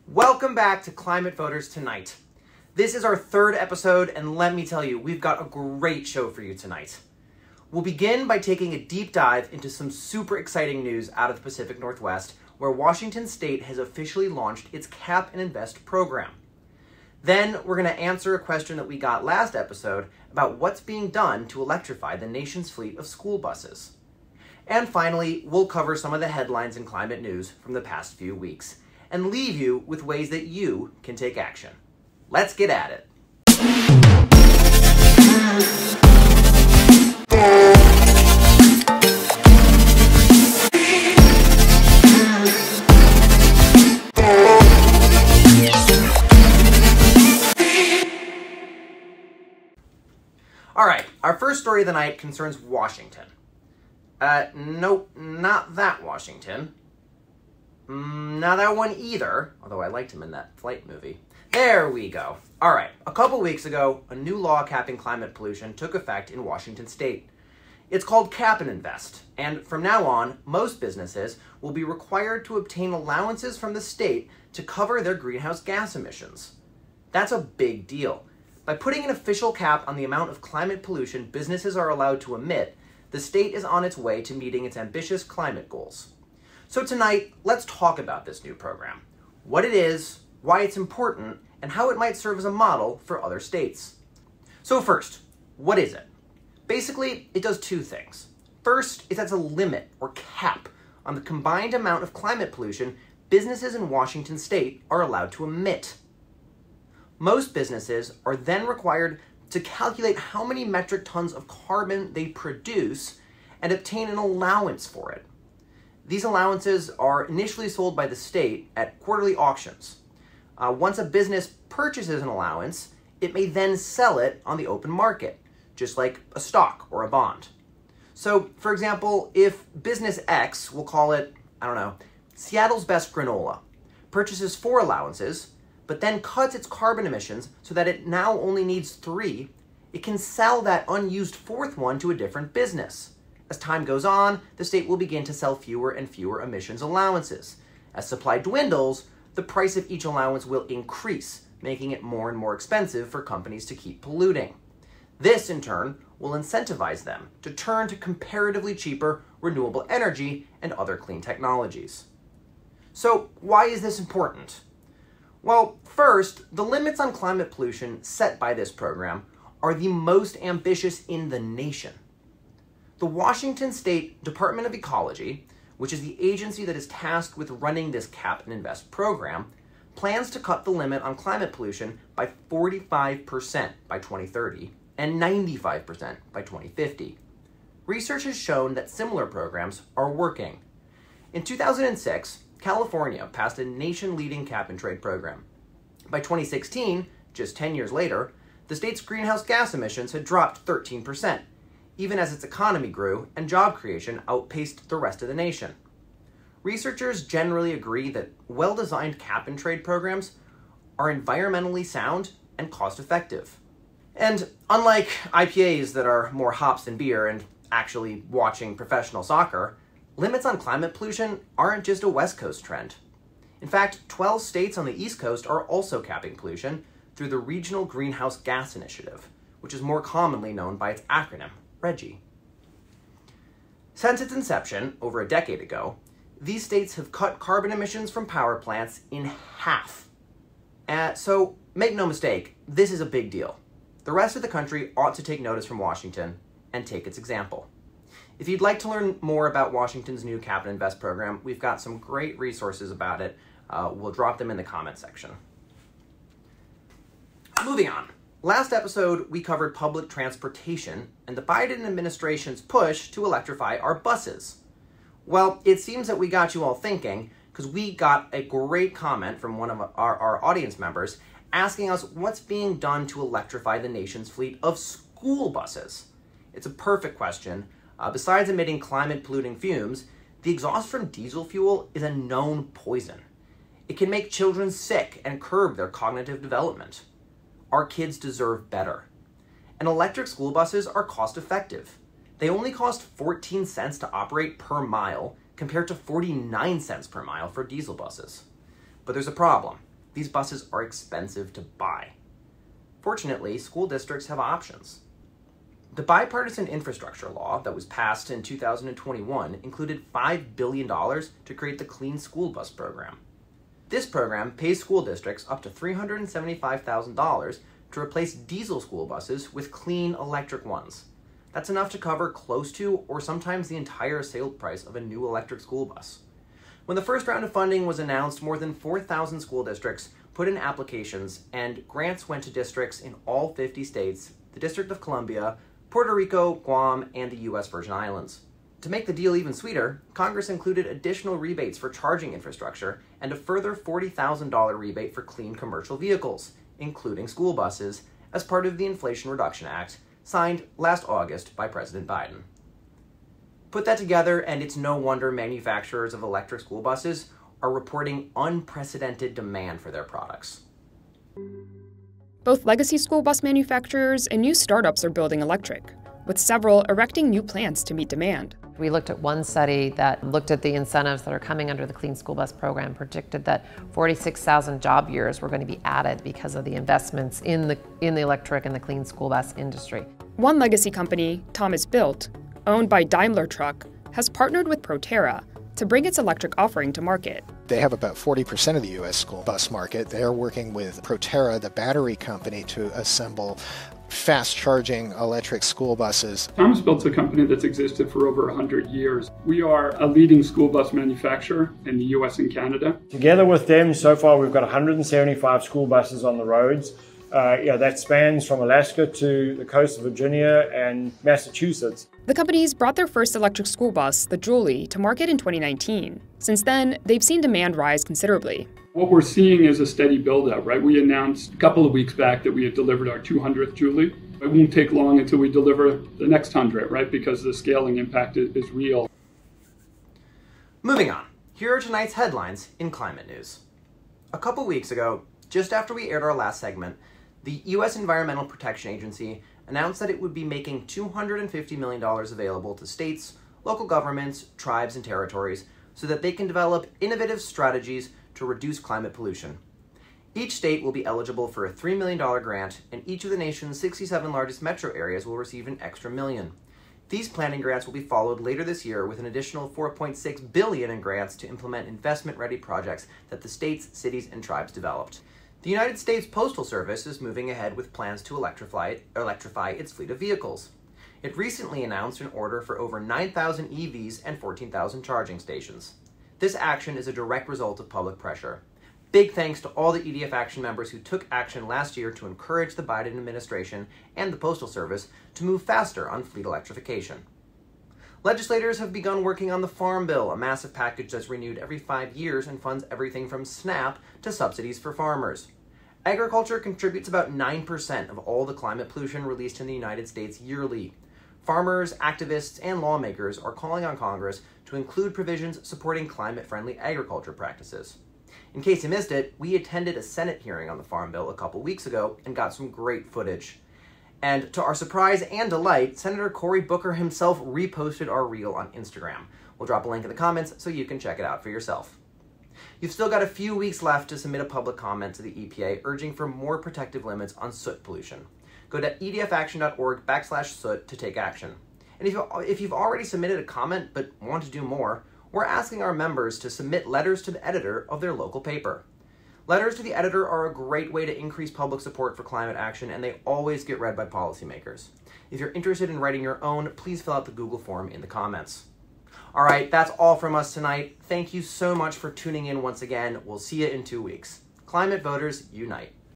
Welcome back to Climate Voters Tonight. This is our third episode, and let me tell you, we've got a great show for you tonight. We'll begin by taking a deep dive into some super exciting news out of the Pacific Northwest, where Washington State has officially launched its Cap and Invest program. Then we're going to answer a question that we got last episode about what's being done to electrify the nation's fleet of school buses. And finally, we'll cover some of the headlines in climate news from the past few weeks, and leave you with ways that you can take action. Let's get at it. All right, our first story of the night concerns Washington. Nope, not that Washington. Not that one either, although I liked him in that Flight movie. There we go. All right, a couple weeks ago, a new law capping climate pollution took effect in Washington State. It's called Cap and Invest, and from now on, most businesses will be required to obtain allowances from the state to cover their greenhouse gas emissions. That's a big deal. By putting an official cap on the amount of climate pollution businesses are allowed to emit, the state is on its way to meeting its ambitious climate goals. So tonight, let's talk about this new program, what it is, why it's important, and how it might serve as a model for other states. So first, what is it? Basically, it does two things. First, it sets a limit, or cap, on the combined amount of climate pollution businesses in Washington State are allowed to emit. Most businesses are then required to calculate how many metric tons of carbon they produce and obtain an allowance for it. These allowances are initially sold by the state at quarterly auctions. Once a business purchases an allowance, it may then sell it on the open market, just like a stock or a bond. So, for example, if business X, we'll call it, Seattle's Best Granola, purchases 4 allowances, but then cuts its carbon emissions so that it now only needs 3, it can sell that unused 4th one to a different business. As time goes on, the state will begin to sell fewer and fewer emissions allowances. As supply dwindles, the price of each allowance will increase, making it more and more expensive for companies to keep polluting. This, in turn, will incentivize them to turn to comparatively cheaper renewable energy and other clean technologies. So, why is this important? Well, first, the limits on climate pollution set by this program are the most ambitious in the nation. The Washington State Department of Ecology, which is the agency that is tasked with running this Cap and Invest program, plans to cut the limit on climate pollution by 45% by 2030 and 95% by 2050. Research has shown that similar programs are working. In 2006, California passed a nation-leading cap-and-trade program. By 2016, just 10 years later, the state's greenhouse gas emissions had dropped 13%, even as its economy grew and job creation outpaced the rest of the nation. Researchers generally agree that well-designed cap-and-trade programs are environmentally sound and cost-effective. And unlike IPAs that are more hops than beer and actually watching professional soccer, limits on climate pollution aren't just a West Coast trend. In fact, 12 states on the East Coast are also capping pollution through the Regional Greenhouse Gas Initiative, which is more commonly known by its acronym, RGGI. Since its inception, over a decade ago, these states have cut carbon emissions from power plants in half. So make no mistake, this is a big deal. The rest of the country ought to take notice from Washington and take its example. If you'd like to learn more about Washington's new Cap and Invest program, we've got some great resources about it. We'll drop them in the comment section. Moving on. Last episode, we covered public transportation and the Biden administration's push to electrify our buses. Well, it seems that we got you all thinking, because we got a great comment from one of our audience members asking us what's being done to electrify the nation's fleet of school buses. It's a perfect question. Besides emitting climate-polluting fumes, the exhaust from diesel fuel is a known poison. It can make children sick and curb their cognitive development. Our kids deserve better. And electric school buses are cost-effective. They only cost 14 cents to operate per mile, compared to 49 cents per mile for diesel buses. But there's a problem. These buses are expensive to buy. Fortunately, school districts have options. The bipartisan infrastructure law that was passed in 2021 included $5 billion to create the Clean School Bus Program. This program pays school districts up to $375,000 to replace diesel school buses with clean electric ones. That's enough to cover close to or sometimes the entire sale price of a new electric school bus. When the first round of funding was announced, more than 4,000 school districts put in applications, and grants went to districts in all 50 states, the District of Columbia, Puerto Rico, Guam, and the U.S. Virgin Islands. To make the deal even sweeter, Congress included additional rebates for charging infrastructure and a further $40,000 rebate for clean commercial vehicles, including school buses, as part of the Inflation Reduction Act, signed last August by President Biden. Put that together, and it's no wonder manufacturers of electric school buses are reporting unprecedented demand for their products. Both legacy school bus manufacturers and new startups are building electric, with several erecting new plants to meet demand. We looked at one study that looked at the incentives that are coming under the Clean School Bus Program, predicted that 46,000 job years were going to be added because of the investments in the electric and the clean school bus industry. One legacy company, Thomas Built, owned by Daimler Truck, has partnered with Proterra to bring its electric offering to market. They have about 40% of the U.S. school bus market. They're working with Proterra, the battery company, to assemble fast-charging electric school buses. Thomas Built's a company that's existed for over 100 years. We are a leading school bus manufacturer in the U.S. and Canada. Together with them, so far we've got 175 school buses on the roads. That spans from Alaska to the coast of Virginia and Massachusetts. The companies brought their first electric school bus, the Julie, to market in 2019. Since then, they've seen demand rise considerably. What we're seeing is a steady build-out, right? We announced a couple of weeks back that we had delivered our 200th Julie. It won't take long until we deliver the next 100, right? Because the scaling impact is real. Moving on, here are tonight's headlines in climate news. A couple weeks ago, just after we aired our last segment, the U.S. Environmental Protection Agency announced that it would be making $250 million available to states, local governments, tribes, and territories so that they can develop innovative strategies to reduce climate pollution. Each state will be eligible for a $3 million grant, and each of the nation's 67 largest metro areas will receive an extra $1 million. These planning grants will be followed later this year with an additional $4.6 billion in grants to implement investment-ready projects that the states, cities, and tribes developed. The United States Postal Service is moving ahead with plans to electrify its fleet of vehicles. It recently announced an order for over 9,000 EVs and 14,000 charging stations. This action is a direct result of public pressure. Big thanks to all the EDF Action members who took action last year to encourage the Biden administration and the Postal Service to move faster on fleet electrification. Legislators have begun working on the Farm Bill, a massive package that's renewed every 5 years and funds everything from SNAP to subsidies for farmers. Agriculture contributes about 9% of all the climate pollution released in the United States yearly. Farmers, activists, and lawmakers are calling on Congress to include provisions supporting climate-friendly agriculture practices. In case you missed it, we attended a Senate hearing on the Farm Bill a couple weeks ago and got some great footage. And to our surprise and delight, Senator Cory Booker himself reposted our reel on Instagram. We'll drop a link in the comments so you can check it out for yourself. You've still got a few weeks left to submit a public comment to the EPA urging for more protective limits on soot pollution. Go to edfaction.org/soot to take action. And if you've already submitted a comment but want to do more, we're asking our members to submit letters to the editor of their local paper. Letters to the editor are a great way to increase public support for climate action, and they always get read by policymakers. If you're interested in writing your own, please fill out the Google form in the comments. All right, that's all from us tonight. Thank you so much for tuning in once again. We'll see you in 2 weeks. Climate voters, unite.